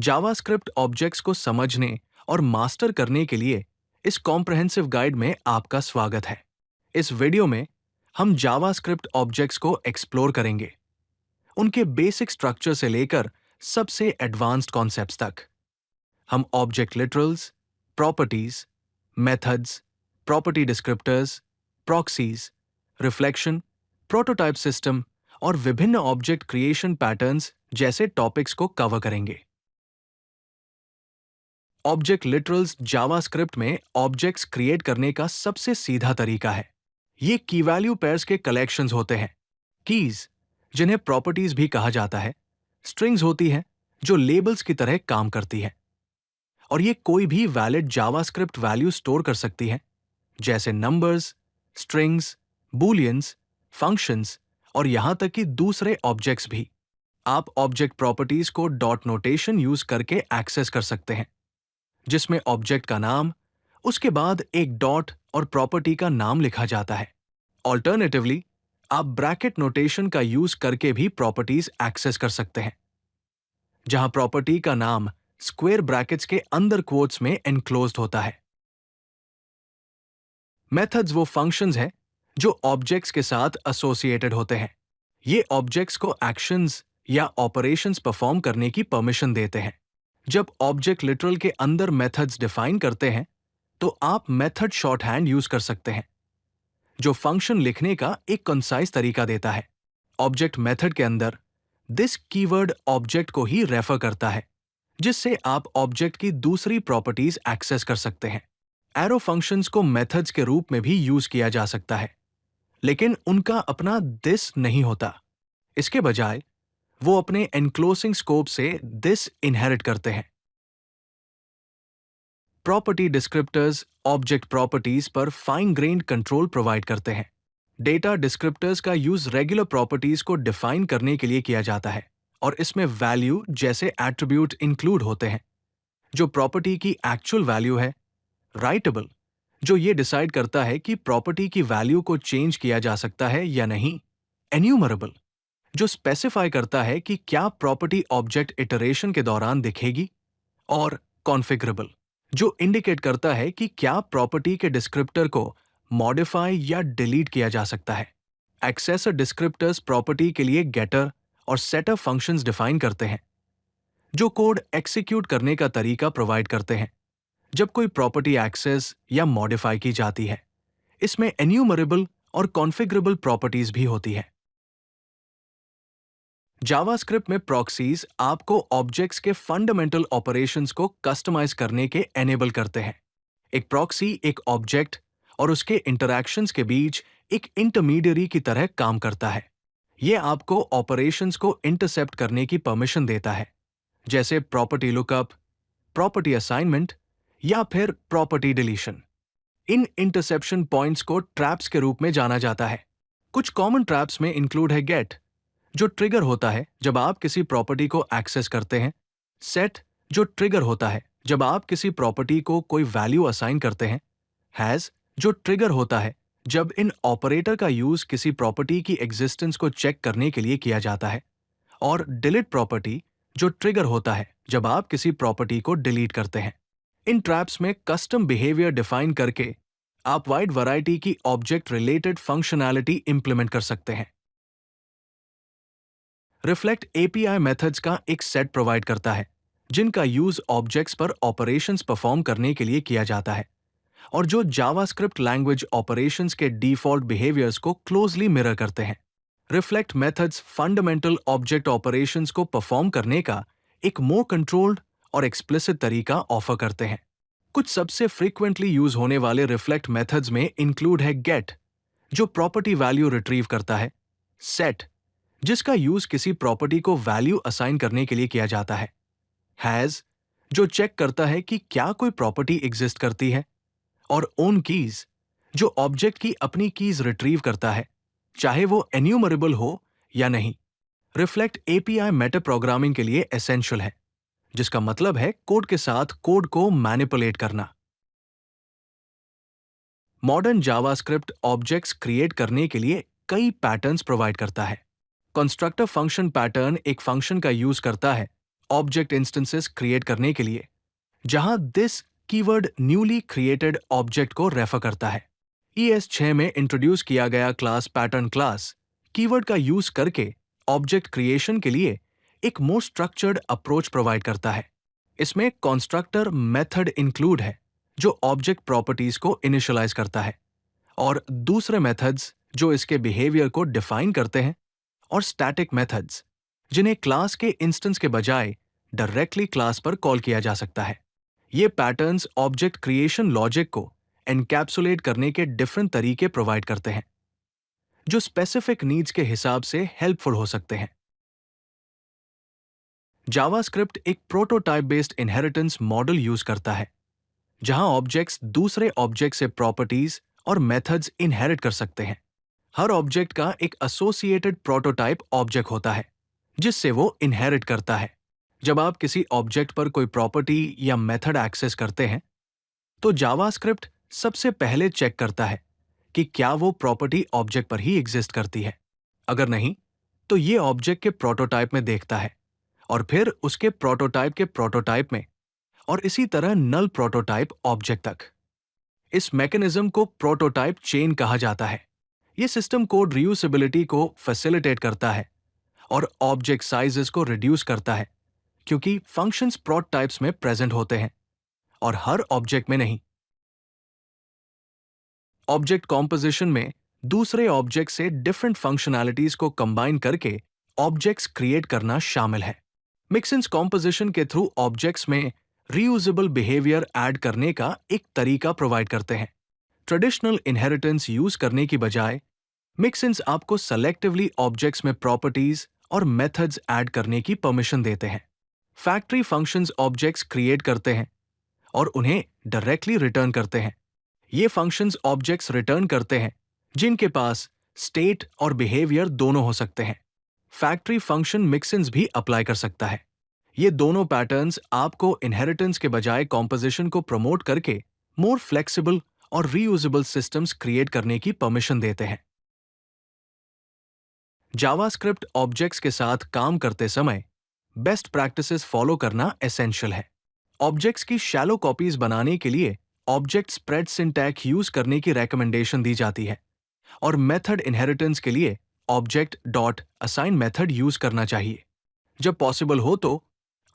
JavaScript objects को समझने और मास्टर करने के लिए इस कॉम्प्रहेंसिव गाइड में आपका स्वागत है। इस वीडियो में हम जावास्क्रिप्ट ऑब्जेक्ट्स को एक्सप्लोर करेंगे, उनके बेसिक स्ट्रक्चर से लेकर सबसे एडवांस्ड कॉन्सेप्ट्स तक। हम object literals, properties, methods, property descriptors, proxies, reflection, prototype system और विभिन्न ऑब्जेक्ट क्रिएशन पैटर्न्स जैसे टॉपिक्स को कवर करेंगे। ऑब्जेक्ट लिटरल्स जावास्क्रिप्ट में ऑब्जेक्ट्स क्रिएट करने का सबसे सीधा तरीका है। ये की वैल्यू पेयर्स के कलेक्शंस होते हैं। कीज, जिन्हें प्रॉपर्टीज भी कहा जाता है, स्ट्रिंग्स होती हैं जो लेबल्स की तरह काम करती हैं, और ये कोई भी वैलिड जावास्क्रिप्ट वैल्यू स्टोर कर सकती हैं, जैसे नंबर्स, स्ट्रिंग्स, बूलियंस, फंक्शंस और यहां तक कि दूसरे ऑब्जेक्ट्स भी। आप object properties co dot notation use करके एक्सेस कर सकते हैं, जिसमें ऑब्जेक्ट का नाम, उसके बाद एक डॉट और प्रॉपर्टी का नाम लिखा जाता है। ऑल्टरनेटिवली, आप ब्रैकेट नोटेशन का यूज करके भी प्रॉपर्टीज एक्सेस कर सकते हैं, जहां प्रॉपर्टी का नाम स्क्वायर ब्रैकेट्स के अंदर क्वोट्स में एनक्लोज्ड होता है। मेथड्स वो फंक्शंस हैं जो ऑब्जेक्ट्स के साथ एसोसिएटेड होते हैं। ये ऑब्जेक्ट्स को एक्शंस या ऑपरेशंस परफॉर्म करने की परमिशन देते हैं। जब ऑब्जेक्ट लिटरल के अंदर मेथड्स डिफाइन करते हैं, तो आप मेथड शॉर्टहैंड यूज कर सकते हैं, जो फंक्शन लिखने का एक कंसाइज तरीका देता है। ऑब्जेक्ट मेथड के अंदर दिस कीवर्ड ऑब्जेक्ट को ही रेफर करता है, जिससे आप ऑब्जेक्ट की दूसरी प्रॉपर्टीज एक्सेस कर सकते हैं। एरो फंक्शंस को मेथड्स के रूप में भी यूज किया जा सकता है, लेकिन उनका अपना दिस नहीं होता। इसके बजाय वो अपने एनक्लोजिंग स्कोप से दिस इनहेरिट करते हैं। प्रॉपर्टी डिस्क्रिप्टर्स ऑब्जेक्ट प्रॉपर्टीज पर फाइन ग्रेन्ड कंट्रोल प्रोवाइड करते हैं। डेटा डिस्क्रिप्टर्स का यूज रेगुलर प्रॉपर्टीज को डिफाइन करने के लिए किया जाता है, और इसमें वैल्यू जैसे एट्रीब्यूट इंक्लूड होते हैं। जो प्रॉपर्टी की एक्चुअल वैल्यू है, राइटेबल, जो ये डिसाइड करता है कि प्रॉपर्टी की वैल्यू को चेंज किया जा सकता है या नहीं, एन्यूमरेबल, जो स्पेसिफाई करता है कि क्या प्रॉपर्टी ऑब्जेक्ट इटरेशन के दौरान दिखेगी, और कॉन्फ़िगरेबल, जो इंडिकेट करता है कि क्या प्रॉपर्टी के डिस्क्रिप्टर को मॉडिफाई या डिलीट किया जा सकता है। एक्सेसर डिस्क्रिप्टर्स प्रॉपर्टी के लिए गेटर और सेटर फंक्शंस डिफाइन करते हैं, जो कोड एग्जीक्यूट करने का तरीका प्रोवाइड करते हैं जब कोई प्रॉपर्टी एक्सेस या मॉडिफाई की जाती है। इसमें एन्यूमरेबल और कॉन्फ़िगरेबल प्रॉपर्टीज भी होती है। जावास्क्रिप्ट में प्रॉक्सीज आपको ऑब्जेक्ट्स के फंडामेंटल ऑपरेशंस को कस्टमाइज करने के एनेबल करते हैं। एक प्रॉक्सी एक ऑब्जेक्ट और उसके इंटरैक्शंस के बीच एक इंटरमीडियरी की तरह काम करता है। यह आपको ऑपरेशंस को इंटरसेप्ट करने की परमिशन देता है, जैसे प्रॉपर्टी लुकअप, प्रॉपर्टी असाइनमेंट या फिर प्रॉपर्टी डिलीशन। इन इंटरसेप्शन पॉइंट्स को ट्रैप्स के रूप में जाना जाता है। कुछ कॉमन ट्रैप्स में इंक्लूड है गेट, जो ट्रिगर होता है जब आप किसी प्रॉपर्टी को एक्सेस करते हैं, सेट, जो ट्रिगर होता है जब आप किसी प्रॉपर्टी को कोई वैल्यू असाइन करते हैं, हैज, जो ट्रिगर होता है जब इन ऑपरेटर का यूज किसी प्रॉपर्टी की एग्जिस्टेंस को चेक करने के लिए किया जाता है, और डिलीट प्रॉपर्टी, जो ट्रिगर होता है जब आप किसी प्रॉपर्टी को डिलीट करते हैं। इन ट्रैप्स में कस्टम बिहेवियर डिफाइन करके आप वाइड वैरायटी की ऑब्जेक्ट रिलेटेड फंक्शनैलिटी इंप्लीमेंट कर सकते हैं। रिफ्लेक्ट एपीआई मेथड्स का एक सेट प्रोवाइड करता है, जिनका यूज ऑब्जेक्ट्स पर ऑपरेशंस परफॉर्म करने के लिए किया जाता है, और जो जावास्क्रिप्ट लैंग्वेज ऑपरेशंस के डिफॉल्ट बिहेवियर्स को क्लोजली मिरर करते हैं। Reflect methods fundamental object operations को परफॉर्म करने का एक मोर कंट्रोल्ड और एक्सप्लिसिट तरीका ऑफर करते हैं। कुछ सबसे फ्रीक्वेंटली यूज होने वाले रिफ्लेक्ट मेथड्स में इंक्लूड है गेट, जो प्रॉपर्टी वैल्यू रिट्रीव करता है, सेट, जिसका यूज किसी प्रॉपर्टी को वैल्यू असाइन करने के लिए किया जाता है, हैज, जो चेक करता है कि क्या कोई प्रॉपर्टी एग्जिस्ट करती है, और ओन कीज, जो ऑब्जेक्ट की अपनी कीज रिट्रीव करता है, चाहे वो एन्यूमरेबल हो या नहीं। रिफ्लेक्ट एपीआई मेटा प्रोग्रामिंग के लिए एसेंशियल है, जिसका मतलब है कोड के साथ कोड को मैनिपुलेट करना। मॉडर्न जावास्क्रिप्ट ऑब्जेक्ट्स क्रिएट करने के लिए कई पैटर्न्स प्रोवाइड करता है। कंस्ट्रक्टर फंक्शन पैटर्न एक फंक्शन का यूज करता है ऑब्जेक्ट इंस्टेंसेस क्रिएट करने के लिए, जहां this keyword newly created object को रेफर करता है। ES6 में इंट्रोड्यूस किया गया क्लास पैटर्न क्लास कीवर्ड का यूज करके ऑब्जेक्ट क्रिएशन के लिए एक मोर स्ट्रक्चर्ड अप्रोच प्रोवाइड करता है। इसमें कंस्ट्रक्टर मेथड इंक्लूड है जो ऑब्जेक्ट प्रॉपर्टीज को इनिशियलाइज करता है, और दूसरे मेथड्स जो इसके बिहेवियर को डिफाइन करते हैं, और स्टैटिक मेथड्स जिन्हें क्लास के इंस्टेंस के बजाय डायरेक्टली क्लास पर कॉल किया जा सकता है। ये पैटर्न्स ऑब्जेक्ट क्रिएशन लॉजिक को एनकैप्सुलेट करने के डिफरेंट तरीके प्रोवाइड करते हैं जो स्पेसिफिक नीड्स के हिसाब से हेल्पफुल हो सकते हैं। जावास्क्रिप्ट एक prototype based inheritance model use करता है, जहां ऑब्जेक्ट्स दूसरे ऑब्जेक्ट से प्रॉपर्टीज और मेथड्स इनहेरिट कर सकते हैं। हर ऑब्जेक्ट का एक एसोसिएटेड प्रोटोटाइप ऑब्जेक्ट होता है जिससे वो इनहेरिट करता है। जब आप किसी ऑब्जेक्ट पर कोई प्रॉपर्टी या मेथड एक्सेस करते हैं, तो जावास्क्रिप्ट सबसे पहले चेक करता है कि क्या वो प्रॉपर्टी ऑब्जेक्ट पर ही एग्जिस्ट करती है। अगर नहीं, तो ये ऑब्जेक्ट के प्रोटोटाइप में देखता है और फिर उसके प्रोटोटाइप में, और इसी तरह नल प्रोटोटाइप ऑब्जेक्ट तक। इस मैकेनिज्म को प्रोटोटाइप चेन कहा जाता है। ये सिस्टम कोड रीयूसेबिलिटी को फैसिलिटेट करता है और ऑब्जेक्ट साइजेस को रिड्यूस करता है, क्योंकि फंक्शंस प्रोटोटाइप्स में प्रेजेंट होते हैं और हर ऑब्जेक्ट में नहीं। ऑब्जेक्ट कॉम्पोजिशन में दूसरे ऑब्जेक्ट से डिफरेंट फंक्शनैलिटीज को कंबाइन करके ऑब्जेक्ट्स क्रिएट करना शामिल है। मिक्सेंस कॉम्पोजिशन के थ्रू ऑब्जेक्ट्स में रीयूजेबल बिहेवियर ऐड करने का एक तरीका प्रोवाइड करते हैं। ट्रेडिशनल इनहेरिटेंस यूज करने की बजाय मिक्सेंस आपको सेलेक्टिवली ऑब्जेक्ट्स में प्रॉपर्टीज और मेथड्स ऐड करने की परमिशन देते हैं। फैक्ट्री फंक्शंस ऑब्जेक्ट्स क्रिएट करते हैं और उन्हें डायरेक्टली रिटर्न करते हैं। ये फंक्शंस ऑब्जेक्ट्स रिटर्न करते हैं जिनके पास स्टेट और बिहेवियर दोनों हो सकते हैं। फैक्ट्री फंक्शन मिक्सेंस भी अप्लाई कर सकता है। ये दोनों पैटर्न्स आपको इनहेरिटेंस के बजाय कॉम्पोजिशन को प्रमोट करके मोर फ्लेक्सिबल और रीयूजेबल सिस्टम्स क्रिएट करने की परमिशन देते हैं। जावास्क्रिप्ट ऑब्जेक्ट्स के साथ काम करते समय बेस्ट प्रैक्टिसेस फॉलो करना एसेंशियल है। ऑब्जेक्ट्स की शैलो कॉपीज बनाने के लिए ऑब्जेक्ट स्प्रेड सिंटैक्स यूज करने की रेकमेंडेशन दी जाती है, और मेथड इनहेरिटेंस के लिए object dot assign method use करना चाहिए। जब पॉसिबल हो तो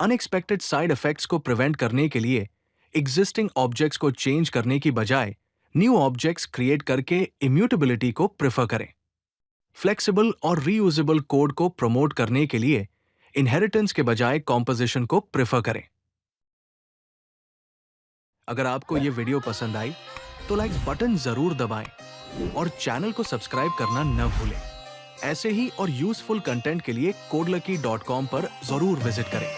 अनएक्सपेक्टेड साइड इफेक्ट्स को प्रिवेंट करने के लिए एग्जिस्टिंग ऑब्जेक्ट्स को चेंज करने की बजाय न्यू ऑब्जेक्ट्स क्रिएट करके इम्यूटेबिलिटी को प्रेफर करें। फ्लेक्सिबल और रीयूजेबल कोड को प्रमोट करने के लिए इनहेरिटेंस के बजाय कॉम्पोजिशन को प्रेफर करें। अगर आपको ये वीडियो पसंद आई तो लाइक बटन जरूर दबाएं और चैनल को सब्सक्राइब करना न भूलें। ऐसे ही और यूजफुल कंटेंट के लिए codelucky.com पर जरूर विजिट करें।